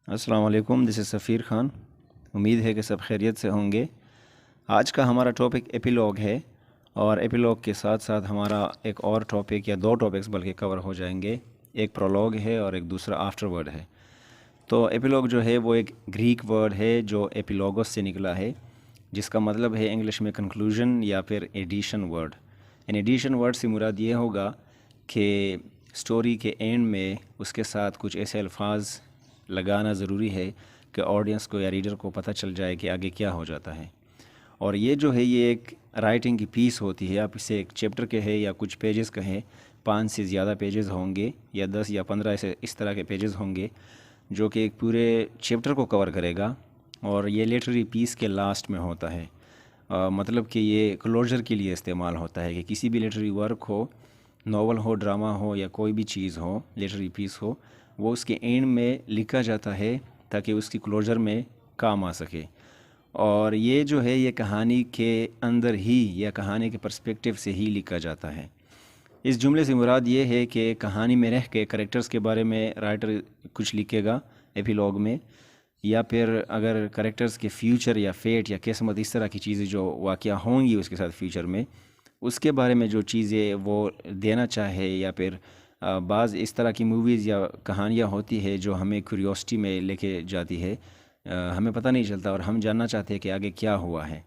السلام علیکم، دس از سفیر خان۔ امید ہے کہ سب خیریت سے ہوں گے۔ آج کا ہمارا ٹاپک ایپیلوگ ہے، اور ایپیلوگ کے ساتھ ساتھ ہمارا ایک اور ٹاپک یا دو ٹاپکس بلکہ کور ہو جائیں گے۔ ایک پرولوگ ہے اور ایک دوسرا آفٹر ورڈ ہے۔ تو ایپیلوگ جو ہے وہ ایک گریک ورڈ ہے جو ایپیلوگوس سے نکلا ہے، جس کا مطلب ہے انگلش میں کنکلوژن یا پھر ایڈیشن ورڈ۔ ایڈیشن ورڈ سے مراد یہ ہوگا کہ سٹوری کے اینڈ میں اس کے ساتھ کچھ ایسے الفاظ لگانا ضروری ہے کہ آڈینس کو یا ریڈر کو پتہ چل جائے کہ آگے کیا ہو جاتا ہے۔ اور یہ جو ہے یہ ایک رائٹنگ کی پیس ہوتی ہے، آپ اسے ایک چیپٹر کہیں یا کچھ پیجز کہیں، 5 سے زیادہ پیجز ہوں گے یا 10 یا 15 ایسے اس طرح کے پیجز ہوں گے جو کہ ایک پورے چیپٹر کو کور کرے گا، اور یہ لٹریری پیس کے لاسٹ میں ہوتا ہے۔ مطلب کہ یہ کلوجر کے لیے استعمال ہوتا ہے کہ کسی بھی لٹریری ورک ہو، ناول ہو، ڈرامہ ہو یا کوئی بھی چیز ہو، لٹریری پیس ہو، وہ اس کے اینڈ میں لکھا جاتا ہے تاکہ اس کی کلوجر میں کام آ سکے۔ اور یہ جو ہے یہ کہانی کے اندر ہی یا کہانی کے پرسپیکٹیو سے ہی لکھا جاتا ہے۔ اس جملے سے مراد یہ ہے کہ کہانی میں رہ کے کریکٹرز کے بارے میں رائٹر کچھ لکھے گا ایپیلوگ میں، یا پھر اگر کریکٹرز کے فیوچر یا فیٹ یا قسمت اس طرح کی چیزیں جو واقعہ ہوں گی اس کے ساتھ فیوچر میں، اس کے بارے میں جو چیزیں وہ دینا چاہے، یا پھر بعض اس طرح کی موویز یا کہانیاں ہوتی ہے جو ہمیں کیوریوسٹی میں لے کے جاتی ہے، ہمیں پتہ نہیں چلتا اور ہم جاننا چاہتے ہیں کہ آگے کیا ہوا ہے۔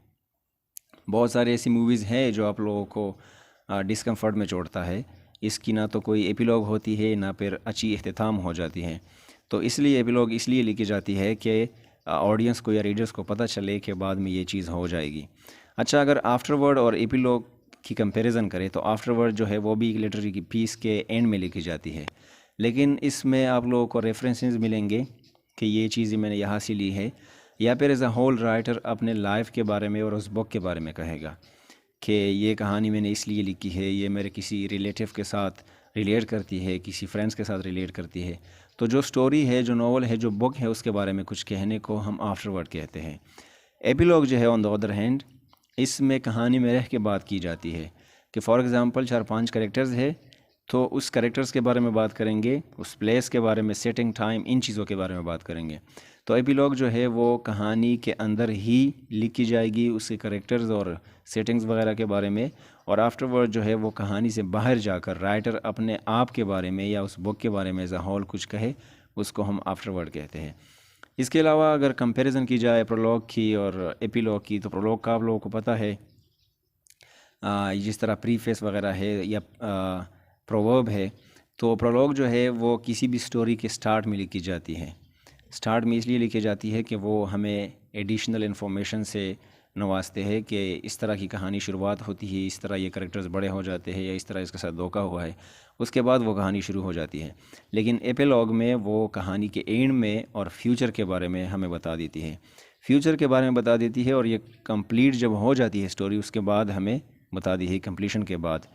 بہت سارے ایسی موویز ہیں جو آپ لوگوں کو ڈسکمفرٹ میں چھوڑتا ہے، اس کی نہ تو کوئی ایپیلوگ ہوتی ہے نہ پھر اچھی اختتام ہو جاتی ہے۔ تو اس لیے ایپیلوگ اس لیے لکھی جاتی ہے کہ آڈینس کو یا ریڈرز کو پتہ چلے کہ بعد میں یہ چیز ہو جائے گی۔ اچھا، اگر آفٹر ورڈ اور ایپیلوگ کی کمپیریزن کریں تو آفٹر ورڈ جو ہے وہ بھی لٹریری کی پیس کے اینڈ میں لکھی جاتی ہے، لیکن اس میں آپ لوگوں کو ریفرنسز ملیں گے کہ یہ چیزیں میں نے یہاں سے لی ہے، یا پھر ایز اے ہول رائٹر اپنے لائف کے بارے میں اور اس بک کے بارے میں کہے گا کہ یہ کہانی میں نے اس لیے لکھی ہے، یہ میرے کسی ریلیٹیو کے ساتھ ریلیٹ کرتی ہے، کسی فرینڈس کے ساتھ ریلیٹ کرتی ہے۔ تو جو سٹوری ہے، جو ناول ہے، جو بک ہے، اس کے بارے میں کچھ کہنے کو ہم آفٹر ورڈ کہتے ہیں۔ ایپیلوگ جو ہے آن دا ادر ہینڈ، اس میں کہانی میں رہ کے بات کی جاتی ہے کہ فار ایگزامپل 4-5 کریکٹرز ہے، تو اس کریکٹرز کے بارے میں بات کریں گے، اس پلیس کے بارے میں، سیٹنگ، ٹائم، ان چیزوں کے بارے میں بات کریں گے۔ تو ایپیلوگ جو ہے وہ کہانی کے اندر ہی لکھی جائے گی، اس کے کریکٹرز اور سیٹنگز وغیرہ کے بارے میں، اور آفٹر ورڈ جو ہے وہ کہانی سے باہر جا کر رائٹر اپنے آپ کے بارے میں یا اس بک کے بارے میں ایز اے ہول کچھ کہے، اس کو ہم آفٹر ورڈ کہتے ہیں۔ اس کے علاوہ اگر کمپیریزن کی جائے پرولوگ کی اور ایپیلوگ کی، تو پرولوگ کا آپ لوگوں کو پتہ ہے جس طرح پری فیس وغیرہ ہے یا پروورب ہے، تو پرولوگ جو ہے وہ کسی بھی سٹوری کے سٹارٹ میں لکھی جاتی ہے۔ سٹارٹ میں اس لیے لکھی جاتی ہے کہ وہ ہمیں ایڈیشنل انفارمیشن سے نوازتے ہیں کہ اس طرح کی کہانی شروعات ہوتی ہے، اس طرح یہ کریکٹرز بڑے ہو جاتے ہیں، یا اس طرح اس کے ساتھ دھوکہ ہوا ہے، اس کے بعد وہ کہانی شروع ہو جاتی ہے۔ لیکن ایپیلوگ میں وہ کہانی کے اینڈ میں اور فیوچر کے بارے میں ہمیں بتا دیتی ہے، فیوچر کے بارے میں بتا دیتی ہے، اور یہ کمپلیٹ جب ہو جاتی ہے سٹوری، اس کے بعد ہمیں بتا دی ہے کمپلیشن کے بعد۔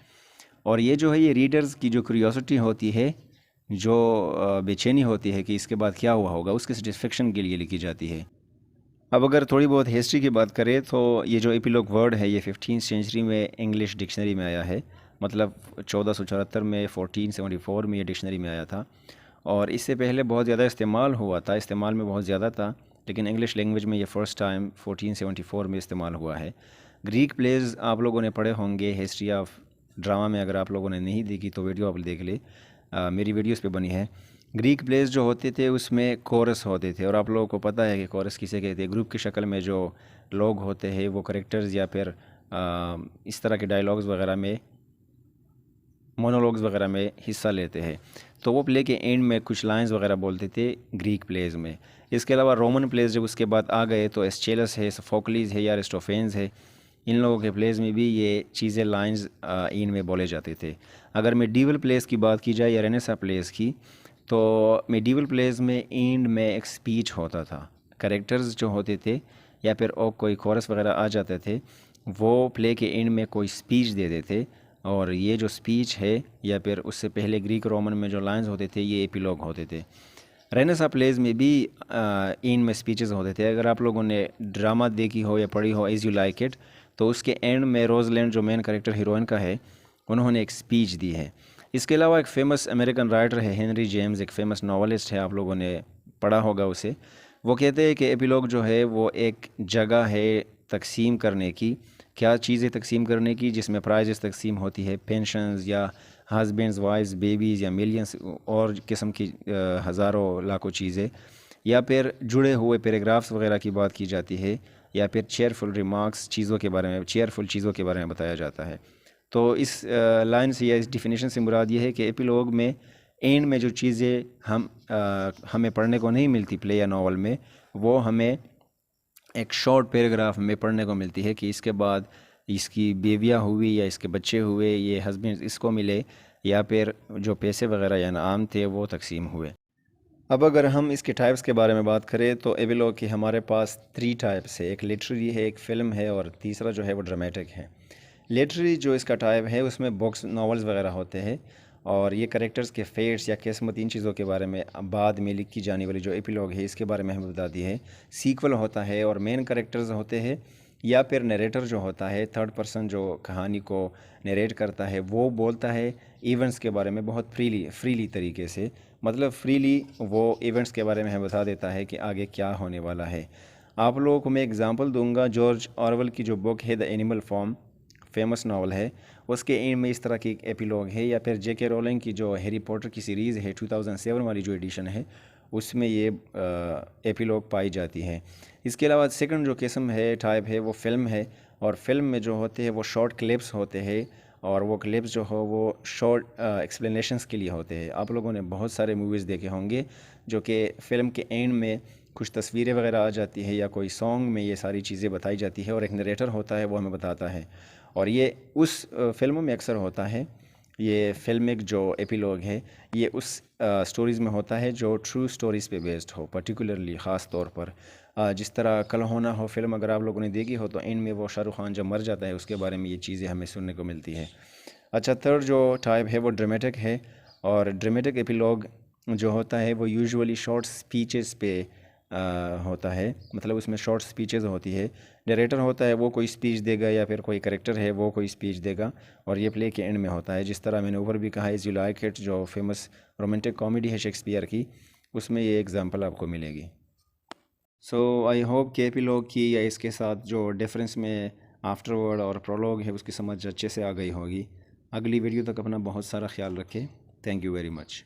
اور یہ جو ہے یہ ریڈرز کی جو کیوریوسٹی ہوتی ہے، جو بے چینی ہوتی ہے کہ اس کے بعد کیا ہوا ہوگا، اس کے سیٹسفیکشن کے لیے لکھی جاتی ہے۔ اب اگر تھوڑی بہت ہسٹری کی بات کریں تو یہ جو ایپیلوگ ورڈ ہے یہ 15 سینچری میں انگلش ڈکشنری میں آیا ہے، مطلب 1474 میں، 1474 میں یہ ڈکشنری میں آیا تھا، اور اس سے پہلے بہت زیادہ استعمال ہوا تھا، استعمال میں بہت زیادہ تھا، لیکن انگلش لینگویج میں یہ فرسٹ ٹائم 1474 میں استعمال ہوا ہے۔ گریک پلیز آپ لوگوں نے پڑھے ہوں گے ہسٹری آف ڈرامہ میں، اگر آپ لوگوں نے نہیں دیکھی تو ویڈیو آپ دیکھ لیں، میری ویڈیوز پہ بنی ہے۔ گریک پلیز جو ہوتے تھے اس میں کورس ہوتے تھے، اور آپ لوگوں کو پتہ ہے کہ کورس کسے کہتے ہیں۔ گروپ کی شکل میں جو لوگ ہوتے ہیں وہ کریکٹرز یا پھر اس طرح کے ڈائلاگز وغیرہ میں، مونولوگز وغیرہ میں حصہ لیتے ہیں، تو وہ پلے کے اینڈ میں کچھ لائنز وغیرہ بولتے تھے گریک پلیز میں۔ اس کے علاوہ رومن پلیز جب اس کے بعد آ گئے تو ایسچیلس ہے، سوفوکلیز ہے یا ایرسٹوفینز ہے، ان لوگوں کے پلیز میں بھی یہ چیزیں لائنز اینڈ میں بولے جاتے تھے۔ اگر میڈیول پلیز کی بات کی جائے یا رینیسا پلیز کی، تو میڈیول پلیز میں اینڈ میں ایک سپیچ ہوتا تھا، کریکٹرز جو ہوتے تھے یا پھر کوئی کورس وغیرہ آ جاتے تھے، وہ پلے کے اینڈ میں کوئی سپیچ دے دیتے، اور یہ جو سپیچ ہے یا پھر اس سے پہلے گریک رومن میں جو لائنز ہوتے تھے یہ ایپیلوگ ہوتے تھے۔ رینیسا پلیز میں بھی اینڈ میں سپیچز ہوتے تھے۔ اگر آپ لوگوں نے ڈرامہ دیکھی ہو یا پڑھی ہو ایز یو لائک اٹ، تو اس کے اینڈ میں روز لینڈ جو مین کریکٹر ہیروئن کا ہے، انہوں نے ایک سپیچ دی ہے۔ اس کے علاوہ ایک فیمس امریکن رائٹر ہے ہنری جیمز، ایک فیمس ناولسٹ ہے، آپ لوگوں نے پڑھا ہوگا اسے. وہ کہتے ہیں کہ ایپیلوگ جو ہے وہ ایک جگہ ہے تقسیم کرنے کی. کیا چیزیں تقسیم کرنے کی؟ جس میں پرائزز تقسیم ہوتی ہے، پینشنز یا ہسبینڈز، وائفز، بیبیز یا ملینز اور قسم کی ہزاروں لاکھوں چیزیں، یا پھر جڑے ہوئے پیراگرافس وغیرہ کی بات کی جاتی ہے، یا پھر چیئرفل ریمارکس، چیزوں کے بارے میں، چیئرفل چیزوں کے بارے میں بتایا جاتا ہے. تو اس لائن سے یا اس ڈیفینیشن سے مراد یہ ہے کہ ایپیلوگ میں اینڈ میں جو چیزیں ہمیں پڑھنے کو نہیں ملتی پلے یا ناول میں، وہ ہمیں ایک شارٹ پیراگراف میں پڑھنے کو ملتی ہے کہ اس کے بعد اس کی بیویاں ہوئی یا اس کے بچے ہوئے، یہ ہسبینڈ اس کو ملے، یا پھر جو پیسے وغیرہ یا انعام تھے وہ تقسیم ہوئے. اب اگر ہم اس کے ٹائپس کے بارے میں بات کریں تو ایپیلوگ کی ہمارے پاس 3 ٹائپس ہے. ایک لٹریری ہے، ایک فلم ہے، اور تیسرا جو ہے وہ ڈرامیٹک ہے. لٹریری جو اس کا ٹائپ ہے اس میں بکس، ناولز وغیرہ ہوتے ہیں، اور یہ کریکٹرز کے فیٹس یا قسمت، ان چیزوں کے بارے میں بعد میں لکھی جانے والی جو ایپیلوگ ہے اس کے بارے میں ہمیں بتاتی ہے. سیکول ہوتا ہے اور مین کریکٹرز ہوتے ہیں، یا پھر نیریٹر جو ہوتا ہے، تھرڈ پرسن جو کہانی کو نیریٹ کرتا ہے، وہ بولتا ہے ایونٹس کے بارے میں بہت فریلی طریقے سے. مطلب فریلی وہ ایونٹس کے بارے میں ہمیں بتا دیتا ہے کہ آگے کیا ہونے والا ہے. آپ لوگوں کو میں ایگزامپل دوں گا. جارج آرویل کی جو بک ہے the animal form, famous novel ہے، اس کے اینڈ میں اس طرح کی ایک ایپیلوگ ہے. یا پھر جے کے رولنگ کی جو ہیری پوٹر کی سیریز ہے 2007 والی جو ایڈیشن ہے، اس میں یہ ایپیلوگ پائی جاتی ہے. اس کے علاوہ سیکنڈ جو قسم ہے، ٹائپ ہے، وہ فلم ہے. اور فلم میں جو ہوتے ہیں وہ شارٹ کلپس ہوتے ہیں، اور وہ کلپس جو ہو وہ شارٹ ایکسپلینیشنس کے لیے ہوتے ہیں. آپ لوگوں نے بہت سارے موویز دیکھے ہوں گے جو کہ فلم کے اینڈ میں کچھ تصویریں وغیرہ آ جاتی ہے، یا کوئی سانگ میں یہ ساری چیزیں بتائی جاتی ہے، اور ایک نریٹر ہوتا ہے وہ ہمیں بتاتا ہے. اور یہ اس فلموں میں اکثر ہوتا ہے. یہ فلمک جو ایپیلوگ ہے یہ اس سٹوریز میں ہوتا ہے جو ٹرو سٹوریز پہ بیسڈ ہو، پرٹیکولرلی خاص طور پر. جس طرح کل ہو نہ ہو فلم اگر آپ لوگوں نے دیکھی ہو تو اینڈ میں وہ شاہ رخ خان جب مر جاتا ہے اس کے بارے میں یہ چیزیں ہمیں سننے کو ملتی ہے. اچھا، تھرڈ جو ٹائپ ہے وہ ڈرامیٹک ہے. اور ڈرامیٹک ایپیلوگ جو ہوتا ہے وہ یوزولی شارٹ سپیچز پہ ہوتا ہے. مطلب اس میں شارٹ سپیچز ہوتی ہے. نریٹر ہوتا ہے وہ کوئی سپیچ دے گا، یا پھر کوئی کریکٹر ہے وہ کوئی سپیچ دے گا، اور یہ پلے کے اینڈ میں ہوتا ہے. جس طرح میں نے اوپر بھی کہا ایز یو لائک اٹ، جو فیمس رومانٹک کامیڈی ہے شیکسپیئر کی، اس میں یہ ایگزامپل آپ کو ملے گی. سو آئی ہوپ کہ ایپیلوگ کی یا اس کے ساتھ جو ڈفرینس میں آفٹر ورڈ اور پرولوگ ہے اس کی سمجھ اچھے سے آ گئی ہوگی. اگلی ویڈیو تک اپنا بہت سارا خیال رکھیں. Thank you very much.